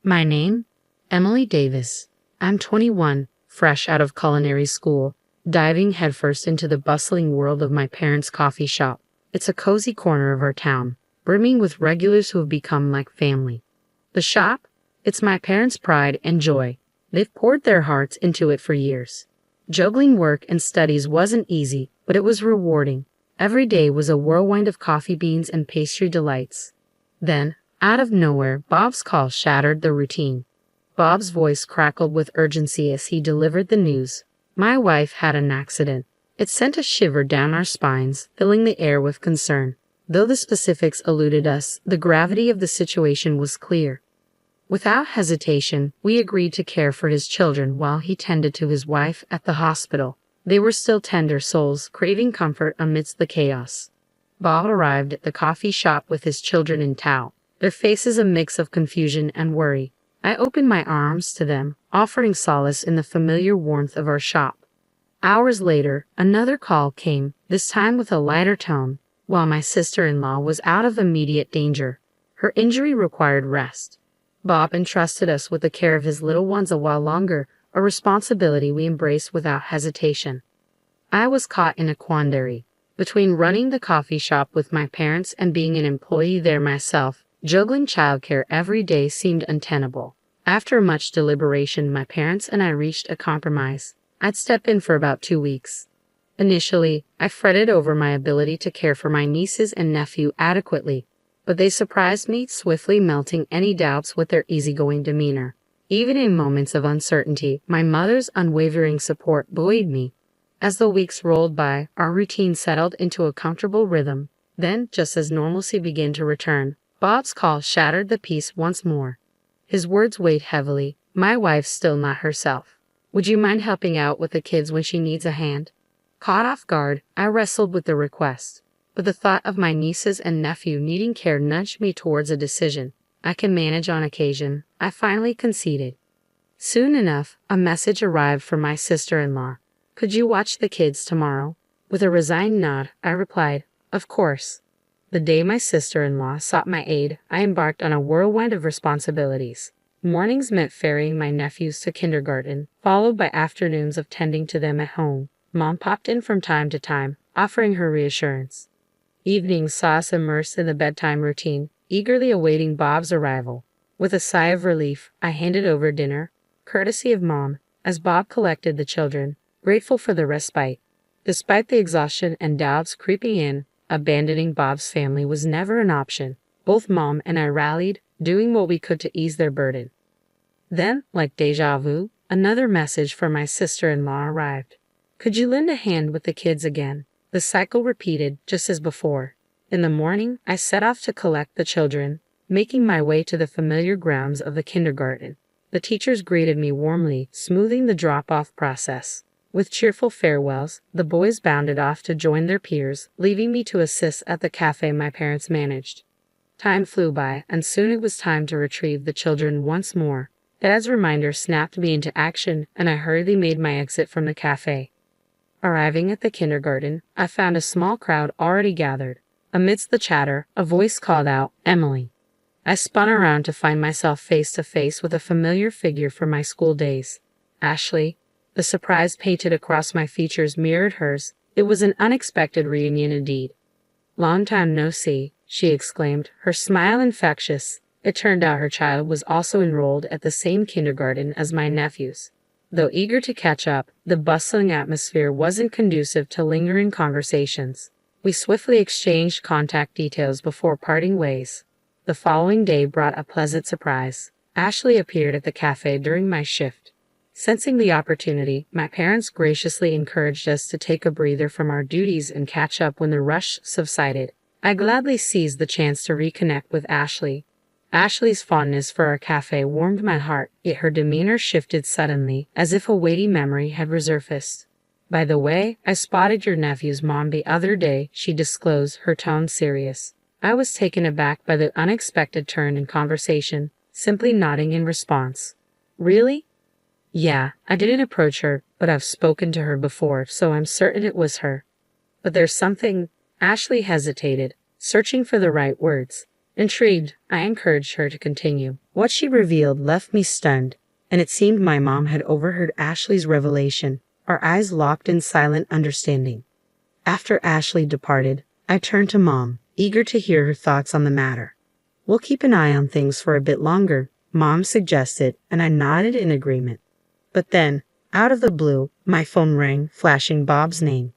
My name? Emily Davis. I'm 21, fresh out of culinary school, diving headfirst into the bustling world of my parents' coffee shop. It's a cozy corner of our town, brimming with regulars who have become like family. The shop? It's my parents' pride and joy. They've poured their hearts into it for years. Juggling work and studies wasn't easy, but it was rewarding. Every day was a whirlwind of coffee beans and pastry delights. Then, out of nowhere, Bob's call shattered the routine. Bob's voice crackled with urgency as he delivered the news. My wife had an accident. It sent a shiver down our spines, filling the air with concern. Though the specifics eluded us, the gravity of the situation was clear. Without hesitation, we agreed to care for his children while he tended to his wife at the hospital. They were still tender souls, craving comfort amidst the chaos. Bob arrived at the coffee shop with his children in tow, their faces a mix of confusion and worry. I opened my arms to them, offering solace in the familiar warmth of our shop. Hours later, another call came, this time with a lighter tone. While my sister-in-law was out of immediate danger, her injury required rest. Bob entrusted us with the care of his little ones a while longer, a responsibility we embraced without hesitation. I was caught in a quandary. Between running the coffee shop with my parents and being an employee there myself, juggling childcare every day seemed untenable. After much deliberation, my parents and I reached a compromise. I'd step in for about 2 weeks. Initially, I fretted over my ability to care for my nieces and nephew adequately, but they surprised me, swiftly melting any doubts with their easygoing demeanor. Even in moments of uncertainty, my mother's unwavering support buoyed me. As the weeks rolled by, our routine settled into a comfortable rhythm. Then, just as normalcy began to return, Bob's call shattered the peace once more. His words weighed heavily. My wife's still not herself. Would you mind helping out with the kids when she needs a hand? Caught off guard, I wrestled with the request, but the thought of my nieces and nephew needing care nudged me towards a decision. I can manage on occasion, I finally conceded. Soon enough, a message arrived from my sister-in-law. Could you watch the kids tomorrow? With a resigned nod, I replied, of course. The day my sister-in-law sought my aid, I embarked on a whirlwind of responsibilities. Mornings meant ferrying my nephews to kindergarten, followed by afternoons of tending to them at home. Mom popped in from time to time, offering her reassurance. Evenings saw us immersed in the bedtime routine, eagerly awaiting Bob's arrival. With a sigh of relief, I handed over dinner, courtesy of Mom, as Bob collected the children, grateful for the respite. Despite the exhaustion and doubts creeping in, abandoning Bob's family was never an option. Both Mom and I rallied, doing what we could to ease their burden. Then, like déjà vu, another message from my sister-in-law arrived. Could you lend a hand with the kids again? The cycle repeated, just as before. In the morning, I set off to collect the children, making my way to the familiar grounds of the kindergarten. The teachers greeted me warmly, smoothing the drop-off process. With cheerful farewells, the boys bounded off to join their peers, leaving me to assist at the cafe my parents managed. Time flew by, and soon it was time to retrieve the children once more. Dad's reminder snapped me into action, and I hurriedly made my exit from the cafe. Arriving at the kindergarten, I found a small crowd already gathered. Amidst the chatter, a voice called out, "Emily." I spun around to find myself face to face with a familiar figure from my school days. Ashley. The surprise painted across my features mirrored hers. It was an unexpected reunion indeed. "Long time no see," she exclaimed, her smile infectious. It turned out her child was also enrolled at the same kindergarten as my nephews. Though eager to catch up, the bustling atmosphere wasn't conducive to lingering conversations. We swiftly exchanged contact details before parting ways. The following day brought a pleasant surprise. Ashley appeared at the cafe during my shift. Sensing the opportunity, my parents graciously encouraged us to take a breather from our duties and catch up when the rush subsided. I gladly seized the chance to reconnect with Ashley. Ashley's fondness for our cafe warmed my heart, yet her demeanor shifted suddenly, as if a weighty memory had resurfaced. "By the way, I spotted your nephew's mom the other day," she disclosed, her tone serious. I was taken aback by the unexpected turn in conversation, simply nodding in response. "Really?" "Yeah, I didn't approach her, but I've spoken to her before, so I'm certain it was her." "But there's something—" Ashley hesitated, searching for the right words. Intrigued, I encouraged her to continue. What she revealed left me stunned, and it seemed my mom had overheard Ashley's revelation, our eyes locked in silent understanding. After Ashley departed, I turned to Mom, eager to hear her thoughts on the matter. "We'll keep an eye on things for a bit longer," Mom suggested, and I nodded in agreement. But then, out of the blue, my phone rang, flashing Bob's name.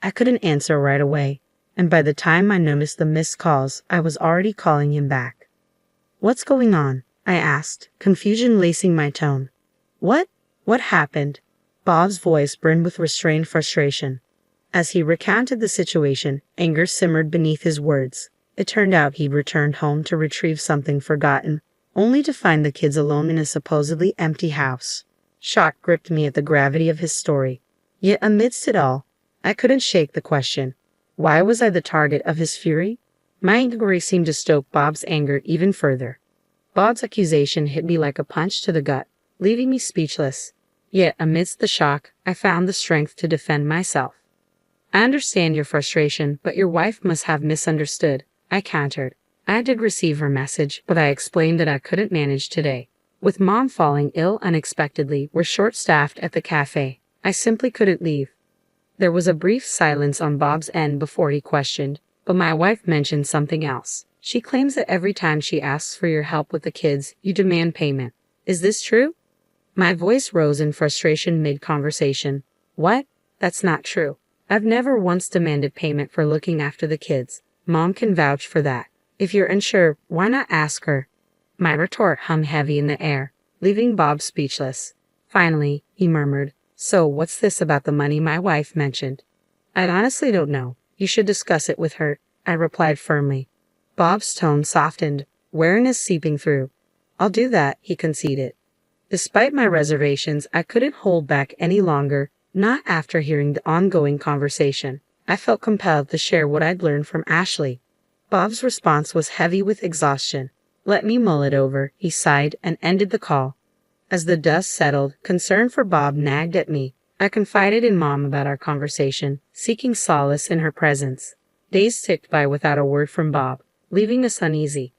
I couldn't answer right away, and by the time I noticed the missed calls, I was already calling him back. "What's going on?" I asked, confusion lacing my tone. What happened?" Bob's voice brimmed with restrained frustration. As he recounted the situation, anger simmered beneath his words. It turned out he'd returned home to retrieve something forgotten, only to find the kids alone in a supposedly empty house. Shock gripped me at the gravity of his story. Yet amidst it all, I couldn't shake the question. Why was I the target of his fury? My inquiry seemed to stoke Bob's anger even further. Bob's accusation hit me like a punch to the gut, leaving me speechless. Yet amidst the shock, I found the strength to defend myself. "I understand your frustration, but your wife must have misunderstood," I countered. "I did receive her message, but I explained that I couldn't manage today. With Mom falling ill unexpectedly, we're short-staffed at the cafe. I simply couldn't leave." There was a brief silence on Bob's end before he questioned, but my wife mentioned something else. "She claims that every time she asks for your help with the kids, you demand payment. Is this true?" My voice rose in frustration mid-conversation. "What? That's not true. I've never once demanded payment for looking after the kids. Mom can vouch for that. If you're unsure, why not ask her?" My retort hummed heavy in the air, leaving Bob speechless. Finally, he murmured, "So what's this about the money my wife mentioned?" "I honestly don't know. You should discuss it with her," I replied firmly. Bob's tone softened, wariness seeping through. "I'll do that," he conceded. Despite my reservations, I couldn't hold back any longer, not after hearing the ongoing conversation. I felt compelled to share what I'd learned from Ashley. Bob's response was heavy with exhaustion. "Let me mull it over," he sighed and ended the call. As the dust settled, concern for Bob nagged at me. I confided in Mom about our conversation, seeking solace in her presence. Days ticked by without a word from Bob, leaving us uneasy.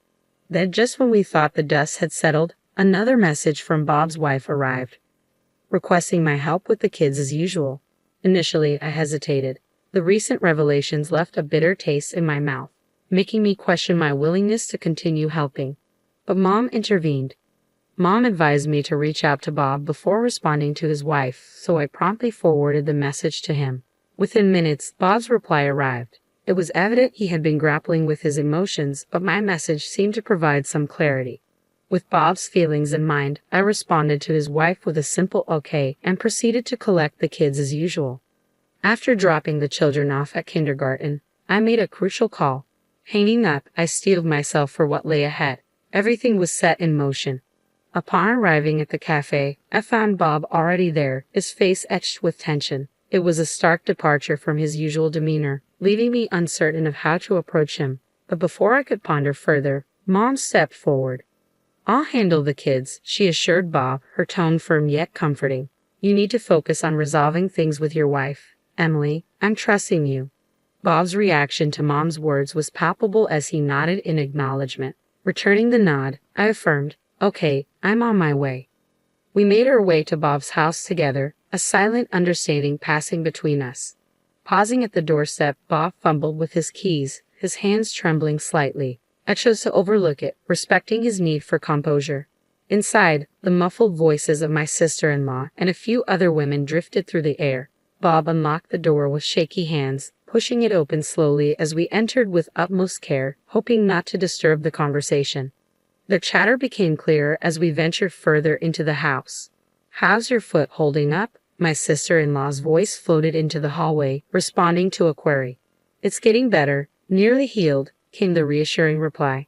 Then, just when we thought the dust had settled, another message from Bob's wife arrived, requesting my help with the kids as usual. Initially, I hesitated. The recent revelations left a bitter taste in my mouth, making me question my willingness to continue helping. But Mom intervened. Mom advised me to reach out to Bob before responding to his wife, so I promptly forwarded the message to him. Within minutes, Bob's reply arrived. It was evident he had been grappling with his emotions, but my message seemed to provide some clarity. With Bob's feelings in mind, I responded to his wife with a simple okay and proceeded to collect the kids as usual. After dropping the children off at kindergarten, I made a crucial call. Hanging up, I steeled myself for what lay ahead. Everything was set in motion. Upon arriving at the cafe, I found Bob already there, his face etched with tension. It was a stark departure from his usual demeanor, leaving me uncertain of how to approach him. But before I could ponder further, Mom stepped forward. "I'll handle the kids," she assured Bob, her tone firm yet comforting. "You need to focus on resolving things with your wife. Emily, I'm trusting you." Bob's reaction to Mom's words was palpable as he nodded in acknowledgement. Returning the nod, I affirmed, "Okay, I'm on my way." We made our way to Bob's house together, a silent understanding passing between us. Pausing at the doorstep, Bob fumbled with his keys, his hands trembling slightly. I chose to overlook it, respecting his need for composure. Inside, the muffled voices of my sister-in-law and a few other women drifted through the air. Bob unlocked the door with shaky hands, pushing it open slowly as we entered with utmost care, hoping not to disturb the conversation. Their chatter became clearer as we ventured further into the house. "How's your foot holding up?" My sister-in-law's voice floated into the hallway, responding to a query. "It's getting better, nearly healed," came the reassuring reply.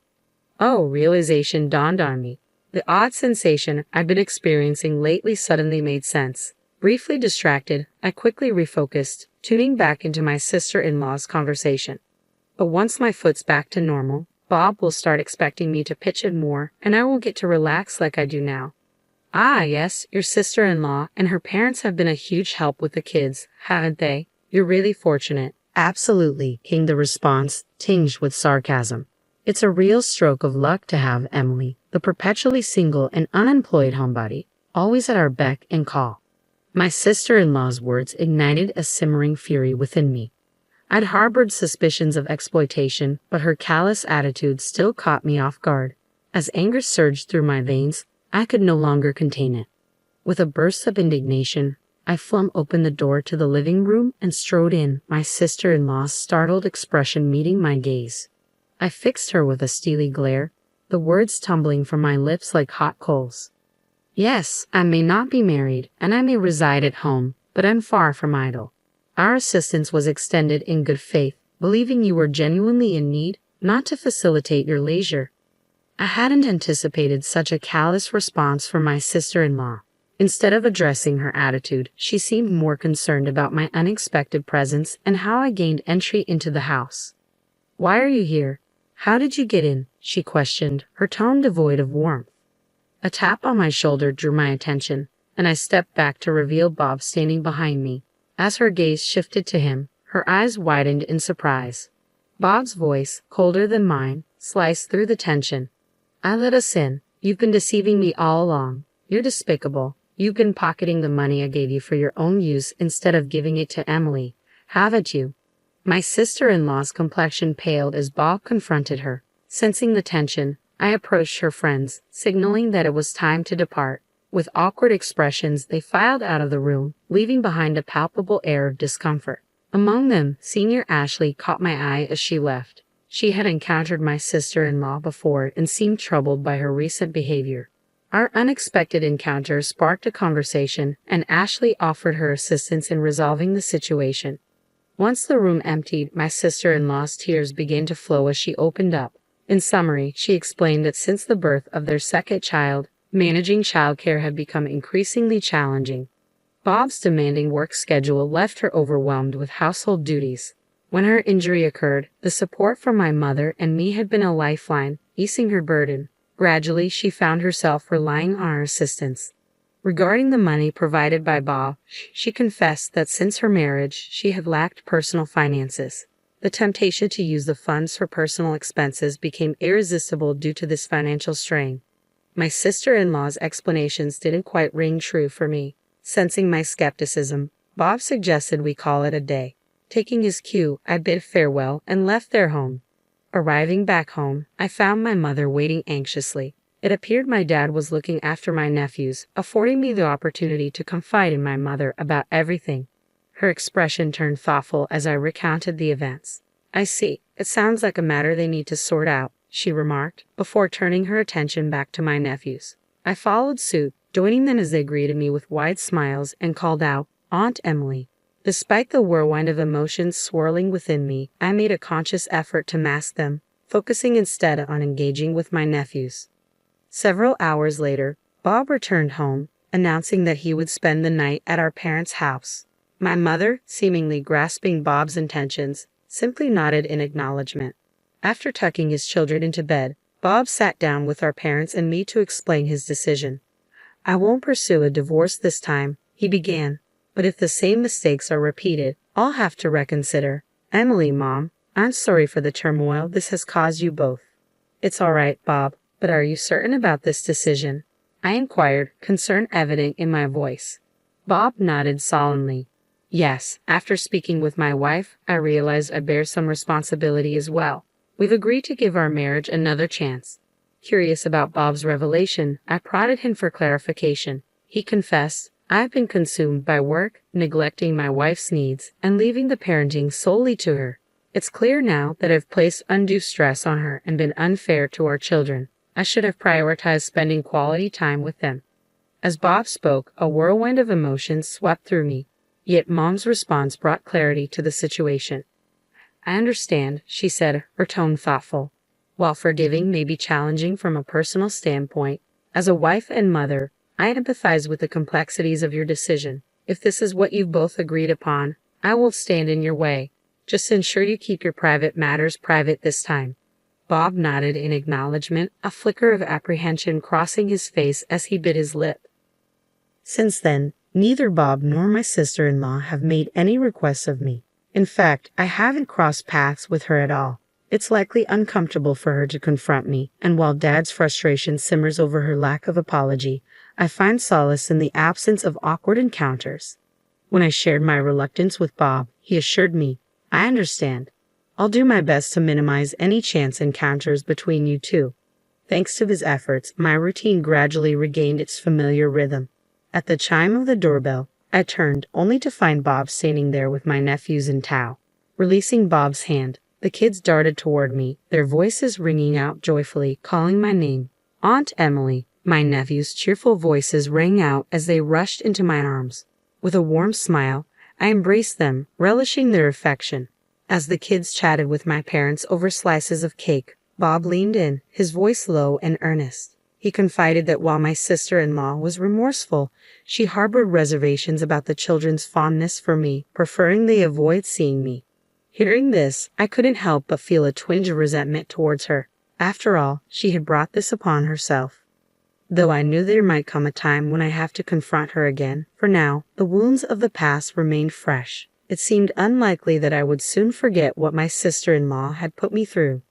Oh, realization dawned on me. The odd sensation I'd been experiencing lately suddenly made sense. Briefly distracted, I quickly refocused, tuning back into my sister-in-law's conversation. "But once my foot's back to normal, Bob will start expecting me to pitch in more, and I won't get to relax like I do now." "Ah, yes, your sister-in-law and her parents have been a huge help with the kids, haven't they? You're really fortunate." "Absolutely," came the response, tinged with sarcasm. "It's a real stroke of luck to have Emily. the perpetually single and unemployed homebody, always at our beck and call. My sister-in-law's words ignited a simmering fury within me. I'd harbored suspicions of exploitation, but her callous attitude still caught me off guard. As anger surged through my veins, I could no longer contain it. With a burst of indignation, I flung open the door to the living room and strode in, my sister-in-law's startled expression meeting my gaze. I fixed her with a steely glare, the words tumbling from my lips like hot coals. Yes, I may not be married, and I may reside at home, but I'm far from idle. Our assistance was extended in good faith, believing you were genuinely in need, not to facilitate your leisure. I hadn't anticipated such a callous response from my sister-in-law. Instead of addressing her attitude, she seemed more concerned about my unexpected presence and how I gained entry into the house. "Why are you here? How did you get in?" she questioned, her tone devoid of warmth. A tap on my shoulder drew my attention, and I stepped back to reveal Bob standing behind me. As her gaze shifted to him, her eyes widened in surprise. Bob's voice, colder than mine, sliced through the tension. "I let us in. You've been deceiving me all along. You're despicable. You've been pocketing the money I gave you for your own use instead of giving it to Emily, haven't you?" My sister-in-law's complexion paled as Bob confronted her. Sensing the tension, I approached her friends, signaling that it was time to depart. With awkward expressions, they filed out of the room, leaving behind a palpable air of discomfort. Among them, Senior Ashley caught my eye as she left. She had encountered my sister-in-law before and seemed troubled by her recent behavior. Our unexpected encounter sparked a conversation, and Ashley offered her assistance in resolving the situation. Once the room emptied, my sister-in-law's tears began to flow as she opened up. In summary, she explained that since the birth of their second child, managing childcare had become increasingly challenging. Bob's demanding work schedule left her overwhelmed with household duties. When her injury occurred, the support from my mother and me had been a lifeline, easing her burden. Gradually, she found herself relying on our assistance. Regarding the money provided by Bob, she confessed that since her marriage, she had lacked personal finances. The temptation to use the funds for personal expenses became irresistible due to this financial strain. My sister-in-law's explanations didn't quite ring true for me. Sensing my skepticism, Bob suggested we call it a day. Taking his cue, I bid farewell and left their home. Arriving back home, I found my mother waiting anxiously. It appeared my dad was looking after my nephews, affording me the opportunity to confide in my mother about everything. Her expression turned thoughtful as I recounted the events. "I see. It sounds like a matter they need to sort out," she remarked, before turning her attention back to my nephews. I followed suit, joining them as they greeted me with wide smiles and called out, "Aunt Emily." Despite the whirlwind of emotions swirling within me, I made a conscious effort to mask them, focusing instead on engaging with my nephews. Several hours later, Bob returned home, announcing that he would spend the night at our parents' house. My mother, seemingly grasping Bob's intentions, simply nodded in acknowledgement. After tucking his children into bed, Bob sat down with our parents and me to explain his decision. "I won't pursue a divorce this time," he began, "but if the same mistakes are repeated, I'll have to reconsider. Emily, Mom, I'm sorry for the turmoil this has caused you both." "It's all right, Bob, but are you certain about this decision?" I inquired, concern evident in my voice. Bob nodded solemnly. "Yes, after speaking with my wife, I realized I bear some responsibility as well. We've agreed to give our marriage another chance." Curious about Bob's revelation, I prodded him for clarification. He confessed, "I've been consumed by work, neglecting my wife's needs, and leaving the parenting solely to her. It's clear now that I've placed undue stress on her and been unfair to our children. I should have prioritized spending quality time with them." As Bob spoke, a whirlwind of emotions swept through me. Yet Mom's response brought clarity to the situation. "I understand," she said, her tone thoughtful. "While forgiving may be challenging from a personal standpoint, as a wife and mother, I empathize with the complexities of your decision. If this is what you've both agreed upon, I won't stand in your way. Just ensure you keep your private matters private this time." Bob nodded in acknowledgement, a flicker of apprehension crossing his face as he bit his lip. Since then, neither Bob nor my sister-in-law have made any requests of me. In fact, I haven't crossed paths with her at all. It's likely uncomfortable for her to confront me, and while Dad's frustration simmers over her lack of apology, I find solace in the absence of awkward encounters. When I shared my reluctance with Bob, he assured me, "I understand. I'll do my best to minimize any chance encounters between you two." Thanks to his efforts, my routine gradually regained its familiar rhythm. At the chime of the doorbell, I turned, only to find Bob standing there with my nephews in tow. Releasing Bob's hand, the kids darted toward me, their voices ringing out joyfully, calling my name. "Aunt Emily!" My nephews' cheerful voices rang out as they rushed into my arms. With a warm smile, I embraced them, relishing their affection. As the kids chatted with my parents over slices of cake, Bob leaned in, his voice low and earnest. He confided that while my sister-in-law was remorseful, she harbored reservations about the children's fondness for me, preferring they avoid seeing me. Hearing this, I couldn't help but feel a twinge of resentment towards her. After all, she had brought this upon herself. Though I knew there might come a time when I have to confront her again, for now, the wounds of the past remained fresh. It seemed unlikely that I would soon forget what my sister-in-law had put me through.